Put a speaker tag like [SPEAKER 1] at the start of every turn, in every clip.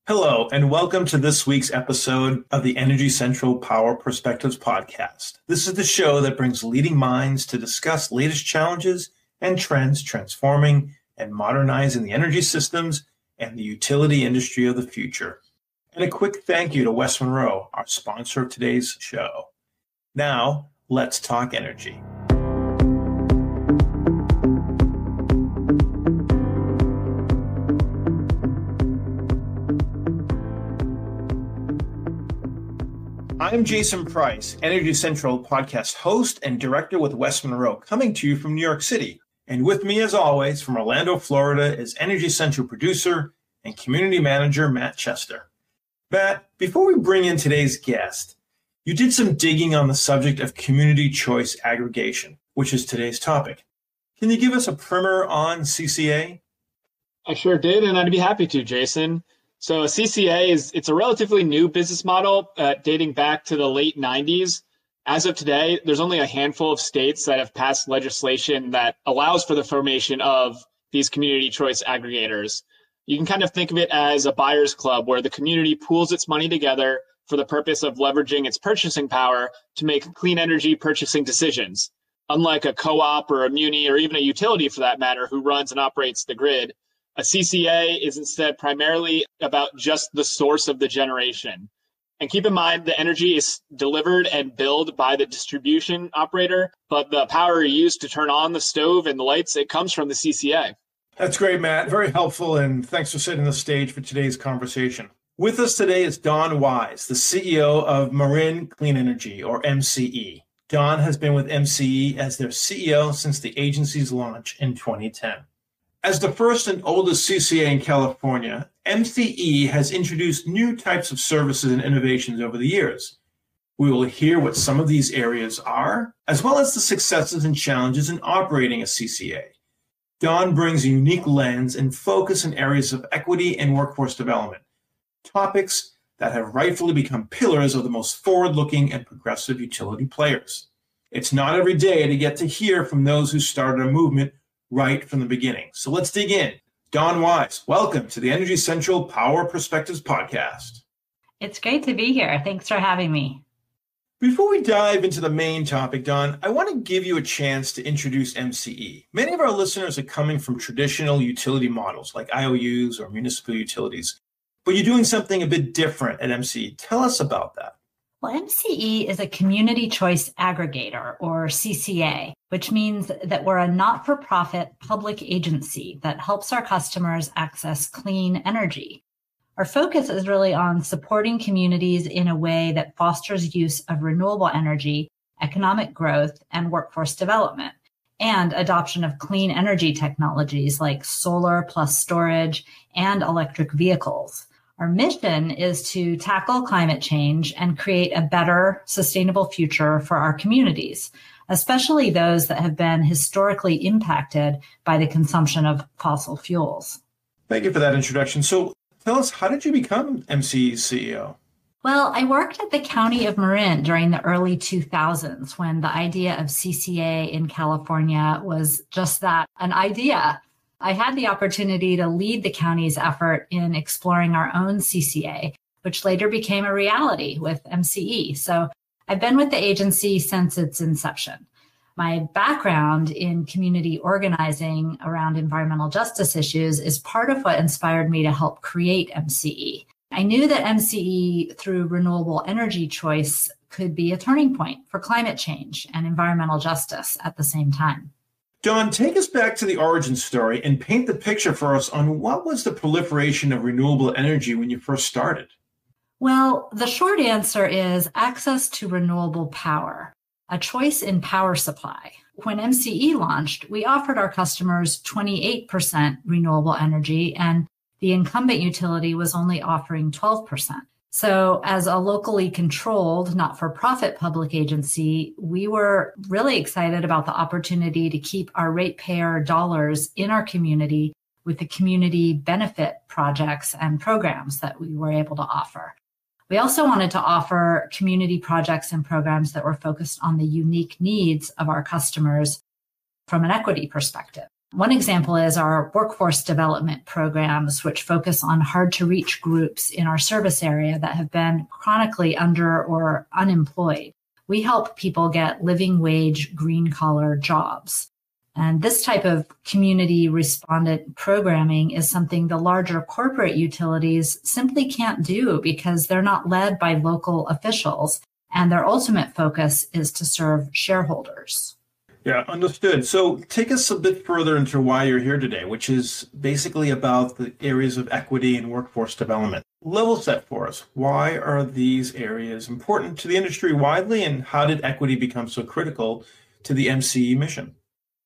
[SPEAKER 1] Hello, and welcome to this week's episode of the Energy Central Power Perspectives podcast. This is the show that brings leading minds to discuss latest challenges and trends transforming and modernizing the energy systems and the utility industry of the future. And a quick thank you to West Monroe, our sponsor of today's show. Now, let's talk energy. I'm Jason Price, Energy Central podcast host and director with West Monroe, coming to you from New York City. And with me, as always, from Orlando, Florida, is Energy Central producer and community manager, Matt Chester. Matt, before we bring in today's guest, you did some digging on the subject of community choice aggregation, which is today's topic. Can you give us a primer on CCA?
[SPEAKER 2] I sure did, and I'd be happy to, Jason. So a CCA it's a relatively new business model dating back to the late 90s. As of today, there's only a handful of states that have passed legislation that allows for the formation of these community choice aggregators. You can kind of think of it as a buyer's club where the community pools its money together for the purpose of leveraging its purchasing power to make clean energy purchasing decisions. Unlike a co-op or a muni or even a utility for that matter who runs and operates the grid, a CCA is instead primarily about just the source of the generation. And keep in mind, the energy is delivered and billed by the distribution operator, but the power used to turn on the stove and the lights, it comes from the CCA.
[SPEAKER 1] That's great, Matt. Very helpful, and thanks for setting the stage for today's conversation. With us today is Don Weisz, the CEO of Marin Clean Energy, or MCE. Don has been with MCE as their CEO since the agency's launch in 2010. As the first and oldest CCA in California, MCE has introduced new types of services and innovations over the years. We will hear what some of these areas are, as well as the successes and challenges in operating a CCA. Don brings a unique lens and focus in areas of equity and workforce development, topics that have rightfully become pillars of the most forward-looking and progressive utility players. It's not every day to get to hear from those who started a movement right from the beginning. So let's dig in. Don Weisz, welcome to the Energy Central Power Perspectives podcast.
[SPEAKER 3] It's great to be here. Thanks for having me.
[SPEAKER 1] Before we dive into the main topic, Don, I want to give you a chance to introduce MCE. Many of our listeners are coming from traditional utility models like IOUs or municipal utilities, but you're doing something a bit different at MCE. Tell us about that.
[SPEAKER 3] Well, MCE is a community choice aggregator, or CCA, which means that we're a not-for-profit public agency that helps our customers access clean energy. Our focus is really on supporting communities in a way that fosters use of renewable energy, economic growth, and workforce development, and adoption of clean energy technologies like solar plus storage and electric vehicles. Our mission is to tackle climate change and create a better, sustainable future for our communities, especially those that have been historically impacted by the consumption of fossil fuels.
[SPEAKER 1] Thank you for that introduction. So tell us, how did you become MCE's CEO?
[SPEAKER 3] Well, I worked at the County of Marin during the early 2000s when the idea of CCA in California was just that, an idea. I had the opportunity to lead the county's effort in exploring our own CCA, which later became a reality with MCE. So I've been with the agency since its inception. My background in community organizing around environmental justice issues is part of what inspired me to help create MCE. I knew that MCE, through renewable energy choice, could be a turning point for climate change and environmental justice at the same time.
[SPEAKER 1] Don, take us back to the origin story and paint the picture for us on what was the proliferation of renewable energy when you first started.
[SPEAKER 3] Well, the short answer is access to renewable power, a choice in power supply. When MCE launched, we offered our customers 28% renewable energy, and the incumbent utility was only offering 12%. So as a locally controlled, not-for-profit public agency, we were really excited about the opportunity to keep our ratepayer dollars in our community with the community benefit projects and programs that we were able to offer. We also wanted to offer community projects and programs that were focused on the unique needs of our customers from an equity perspective. One example is our workforce development programs, which focus on hard-to-reach groups in our service area that have been chronically under or unemployed. We help people get living wage, green-collar jobs. And this type of community respondent programming is something the larger corporate utilities simply can't do because they're not led by local officials, and their ultimate focus is to serve shareholders.
[SPEAKER 1] Yeah, understood. So take us a bit further into why you're here today, which is basically about the areas of equity and workforce development. Level set for us. Why are these areas important to the industry widely, and how did equity become so critical to the MCE mission?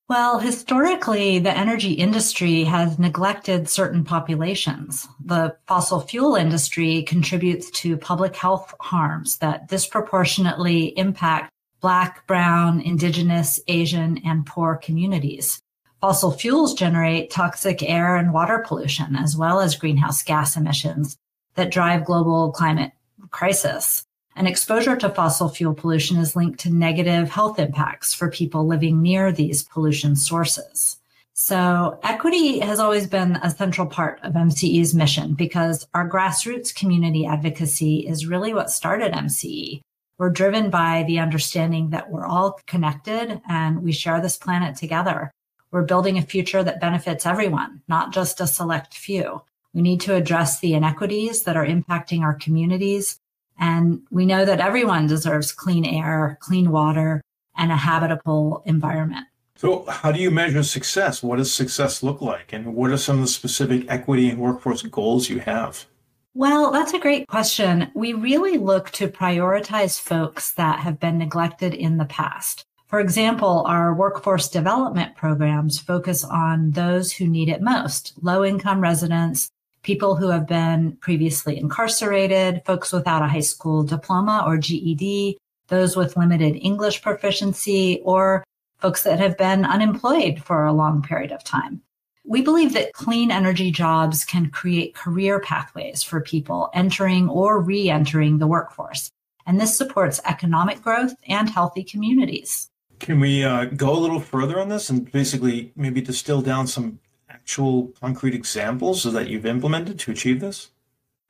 [SPEAKER 3] Well, historically, the energy industry has neglected certain populations. The fossil fuel industry contributes to public health harms that disproportionately impact Black, Brown, Indigenous, Asian, and poor communities. Fossil fuels generate toxic air and water pollution, as well as greenhouse gas emissions that drive global climate crisis. And exposure to fossil fuel pollution is linked to negative health impacts for people living near these pollution sources. So equity has always been a central part of MCE's mission because our grassroots community advocacy is really what started MCE. We're driven by the understanding that we're all connected and we share this planet together. We're building a future that benefits everyone, not just a select few. We need to address the inequities that are impacting our communities. And we know that everyone deserves clean air, clean water, and a habitable environment.
[SPEAKER 1] So how do you measure success? What does success look like? And what are some of the specific equity and workforce goals you have?
[SPEAKER 3] Well, that's a great question. We really look to prioritize folks that have been neglected in the past. For example, our workforce development programs focus on those who need it most, low-income residents, people who have been previously incarcerated, folks without a high school diploma or GED, those with limited English proficiency, or folks that have been unemployed for a long period of time. We believe that clean energy jobs can create career pathways for people entering or re-entering the workforce. And this supports economic growth and healthy communities.
[SPEAKER 1] Can we go a little further on this and basically maybe distill down some actual concrete examples that you've implemented to achieve this?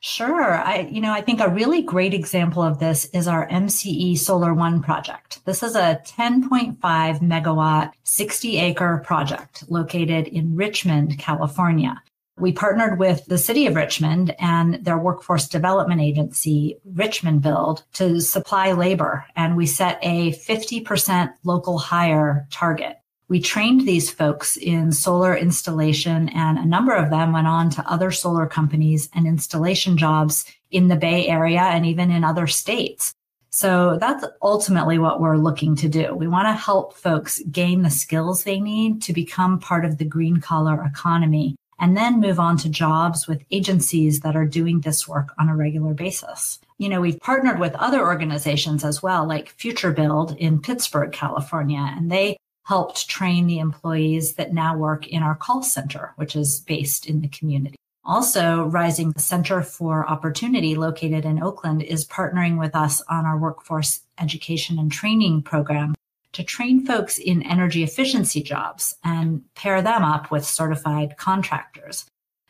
[SPEAKER 3] Sure. I think a really great example of this is our MCE Solar One project. This is a 10.5 megawatt, 60-acre project located in Richmond, California. We partnered with the city of Richmond and their workforce development agency, Richmond Build, to supply labor, and we set a 50% local hire target. We trained these folks in solar installation, and a number of them went on to other solar companies and installation jobs in the Bay Area and even in other states. So that's ultimately what we're looking to do. We want to help folks gain the skills they need to become part of the green collar economy and then move on to jobs with agencies that are doing this work on a regular basis. We've partnered with other organizations as well, like Future Build in Pittsburgh, California, and they helped train the employees that now work in our call center, which is based in the community. Also, Rising Center for Opportunity, located in Oakland, is partnering with us on our workforce education and training program to train folks in energy efficiency jobs and pair them up with certified contractors.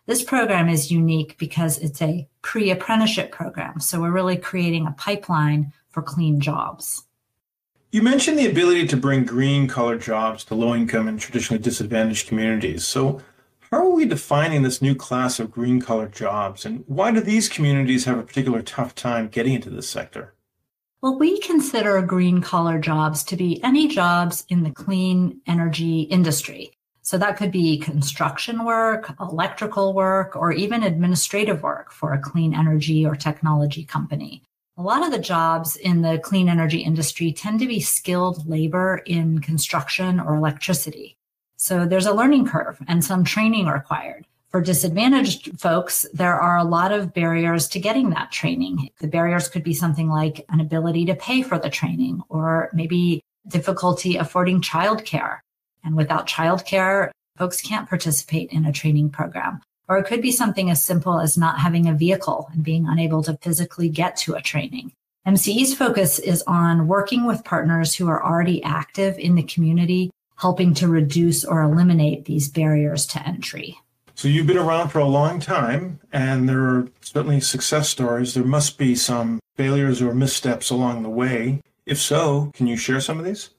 [SPEAKER 3] This program is unique because it's a pre-apprenticeship program, so we're really creating a pipeline for clean jobs.
[SPEAKER 1] You mentioned the ability to bring green-collar jobs to low-income and traditionally disadvantaged communities. So how are we defining this new class of green-collar jobs, and why do these communities have a particular tough time getting into this sector?
[SPEAKER 3] Well, we consider green-collar jobs to be any jobs in the clean energy industry. So that could be construction work, electrical work, or even administrative work for a clean energy or technology company. A lot of the jobs in the clean energy industry tend to be skilled labor in construction or electricity. So there's a learning curve and some training required. For disadvantaged folks, there are a lot of barriers to getting that training. The barriers could be something like an ability to pay for the training, or maybe difficulty affording childcare. And without childcare, folks can't participate in a training program. Or it could be something as simple as not having a vehicle and being unable to physically get to a training. MCE's focus is on working with partners who are already active in the community, helping to reduce or eliminate these barriers to entry.
[SPEAKER 1] So you've been around for a long time, and there are certainly success stories. There must be some failures or missteps along the way. If so, can you share some of these?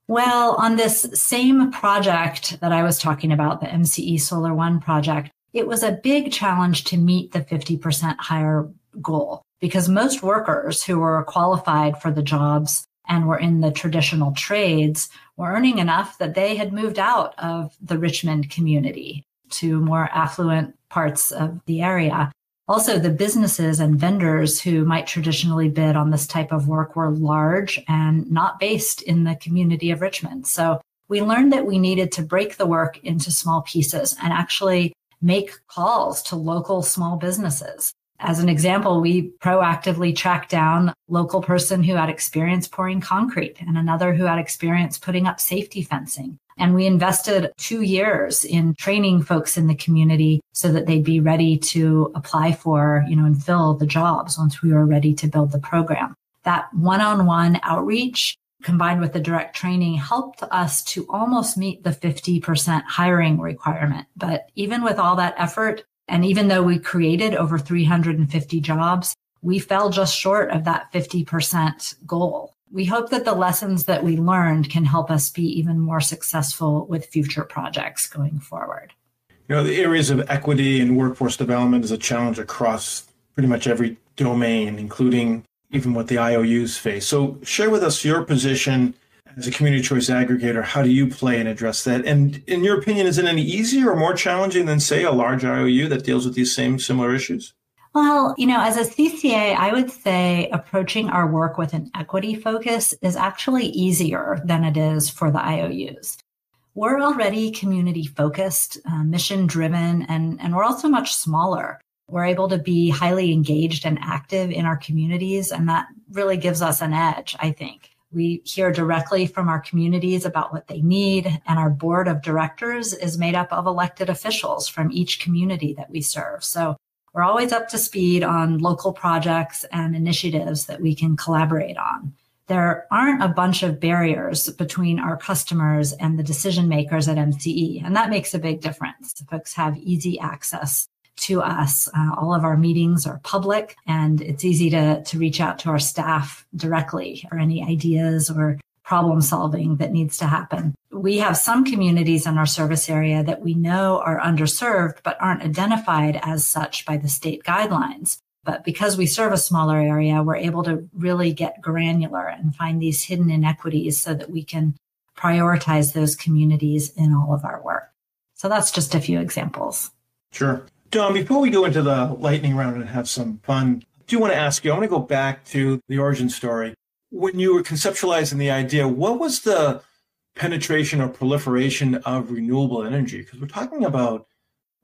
[SPEAKER 3] Well, on this same project that I was talking about, the MCE Solar One project, it was a big challenge to meet the 50% hire goal because most workers who were qualified for the jobs and were in the traditional trades were earning enough that they had moved out of the Richmond community to more affluent parts of the area. Also, the businesses and vendors who might traditionally bid on this type of work were large and not based in the community of Richmond. So we learned that we needed to break the work into small pieces and actually make calls to local small businesses. As an example, we proactively tracked down a local person who had experience pouring concrete and another who had experience putting up safety fencing. And we invested 2 years in training folks in the community so that they'd be ready to apply for, and fill the jobs once we were ready to build the program. That one-on-one outreach combined with the direct training helped us to almost meet the 50% hiring requirement. But even with all that effort, and even though we created over 350 jobs, we fell just short of that 50% goal. We hope that the lessons that we learned can help us be even more successful with future projects going forward.
[SPEAKER 1] The areas of equity and workforce development is a challenge across pretty much every domain, including even what the IOUs face. So share with us your position as a community choice aggregator. How do you play and address that? And in your opinion, is it any easier or more challenging than, say, a large IOU that deals with these same similar issues?
[SPEAKER 3] Well, as a CCA, I would say approaching our work with an equity focus is actually easier than it is for the IOUs. We're already community focused, mission driven, and we're also much smaller. We're able to be highly engaged and active in our communities, and that really gives us an edge, I think. We hear directly from our communities about what they need, and our board of directors is made up of elected officials from each community that we serve. So we're always up to speed on local projects and initiatives that we can collaborate on. There aren't a bunch of barriers between our customers and the decision makers at MCE, and that makes a big difference. Folks have easy access to us. All of our meetings are public, and it's easy to reach out to our staff directly for any ideas or problem solving that needs to happen. We have some communities in our service area that we know are underserved but aren't identified as such by the state guidelines. But because we serve a smaller area, we're able to really get granular and find these hidden inequities so that we can prioritize those communities in all of our work. So that's just a few examples.
[SPEAKER 1] Sure. Don, before we go into the lightning round and have some fun, I do want to ask you, I want to go back to the origin story. When you were conceptualizing the idea, what was the penetration or proliferation of renewable energy? Because we're talking about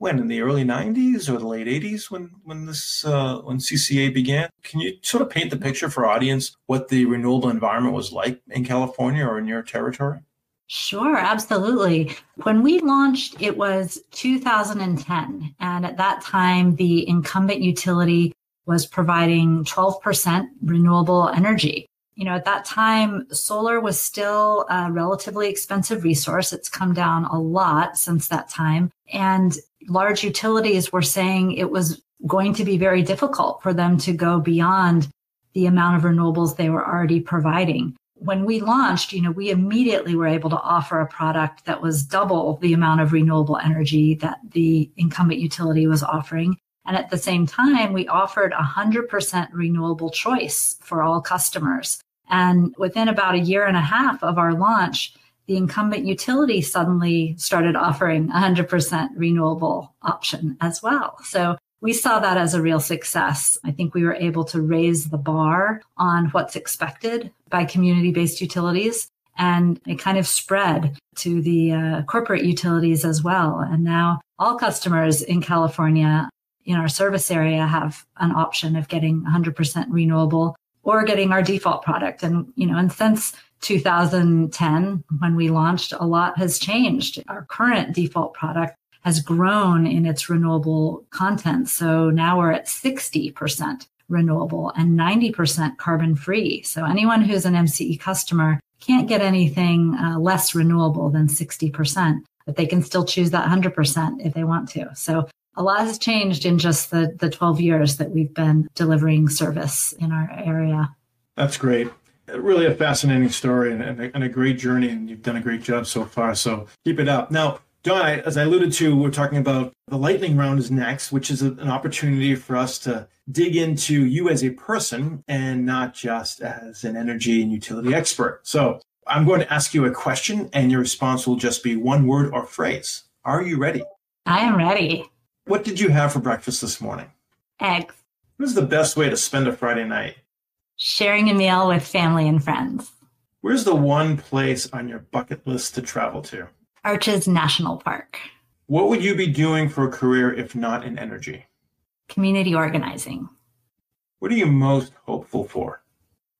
[SPEAKER 1] in the early 90s or the late 80s when CCA began. Can you sort of paint the picture for our audience what the renewable environment was like in California or in your territory?
[SPEAKER 3] Sure, absolutely. When we launched, it was 2010. And at that time, the incumbent utility was providing 12% renewable energy. At that time, solar was still a relatively expensive resource. It's come down a lot since that time. And large utilities were saying it was going to be very difficult for them to go beyond the amount of renewables they were already providing. When we launched, we immediately were able to offer a product that was double the amount of renewable energy that the incumbent utility was offering. And at the same time, we offered 100% renewable choice for all customers. And within about a year and a half of our launch, the incumbent utility suddenly started offering 100% renewable option as well. So we saw that as a real success. I think we were able to raise the bar on what's expected by community-based utilities, and it kind of spread to the corporate utilities as well. And now all customers in California in our service area have an option of getting 100% renewable or getting our default product. And since 2010, when we launched, a lot has changed. Our current default product has grown in its renewable content. So now we're at 60% renewable and 90% carbon free. So anyone who's an MCE customer can't get anything less renewable than 60%, but they can still choose that 100% if they want to. So a lot has changed in just the 12 years that we've been delivering service in our area.
[SPEAKER 1] That's great. Really a fascinating story and a great journey, and you've done a great job so far. So keep it up. Now, Don, as I alluded to, we're talking about the lightning round is next, which is an opportunity for us to dig into you as a person and not just as an energy and utility expert. So I'm going to ask you a question, and your response will just be one word or phrase. Are you ready?
[SPEAKER 3] I am ready.
[SPEAKER 1] What did you have for breakfast this morning?
[SPEAKER 3] Eggs.
[SPEAKER 1] What is the best way to spend a Friday night?
[SPEAKER 3] Sharing a meal with family and friends.
[SPEAKER 1] Where's the one place on your bucket list to travel to?
[SPEAKER 3] Arches National Park.
[SPEAKER 1] What would you be doing for a career if not in energy?
[SPEAKER 3] Community organizing.
[SPEAKER 1] What are you most hopeful for?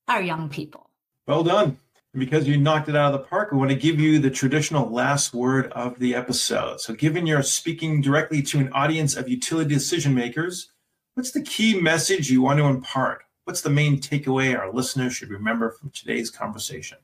[SPEAKER 3] Our young people.
[SPEAKER 1] Well done. And because you knocked it out of the park, we want to give you the traditional last word of the episode. So given you're speaking directly to an audience of utility decision makers, what's the key message you want to impart? What's the main takeaway our listeners should remember from today's conversation?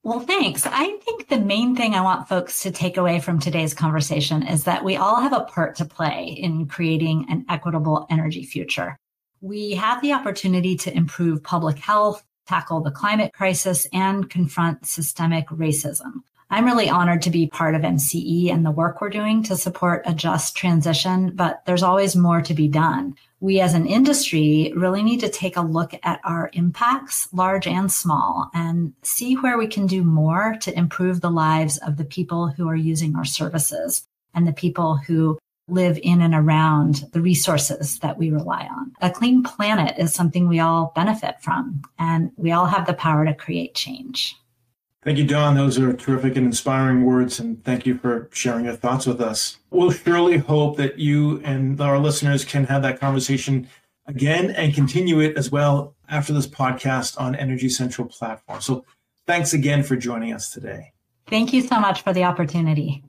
[SPEAKER 3] Well, thanks. I think the main thing I want folks to take away from today's conversation is that we all have a part to play in creating an equitable energy future. We have the opportunity to improve public health, tackle the climate crisis, and confront systemic racism. I'm really honored to be part of MCE and the work we're doing to support a just transition, but there's always more to be done. We as an industry really need to take a look at our impacts, large and small, and see where we can do more to improve the lives of the people who are using our services and the people who live in and around the resources that we rely on. A clean planet is something we all benefit from, and we all have the power to create change.
[SPEAKER 1] Thank you, Don. Those are terrific and inspiring words, and thank you for sharing your thoughts with us. We'll surely hope that you and our listeners can have that conversation again and continue it as well after this podcast on Energy Central platform. So thanks again for joining us today.
[SPEAKER 3] Thank you so much for the opportunity.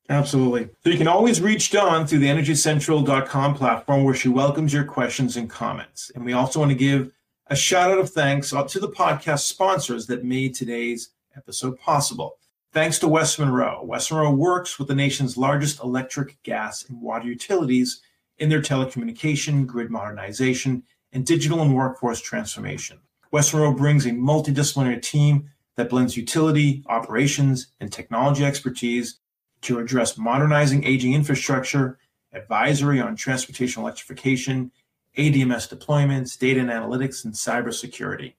[SPEAKER 1] Absolutely. So you can always reach Dawn through the energycentral.com platform, where she welcomes your questions and comments. And we also want to give a shout out of thanks to the podcast sponsors that made today's episode possible. Thanks to West Monroe. West Monroe works with the nation's largest electric, gas, and water utilities in their telecommunication, grid modernization, and digital and workforce transformation. West Monroe brings a multidisciplinary team that blends utility, operations, and technology expertise to address modernizing aging infrastructure, advisory on transportation electrification, ADMS deployments, data and analytics, and cybersecurity.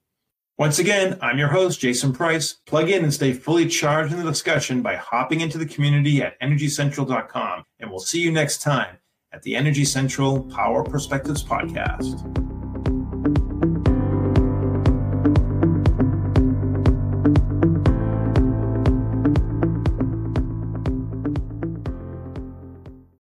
[SPEAKER 1] Once again, I'm your host, Jason Price. Plug in and stay fully charged in the discussion by hopping into the community at energycentral.com. And we'll see you next time at the Energy Central Power Perspectives Podcast.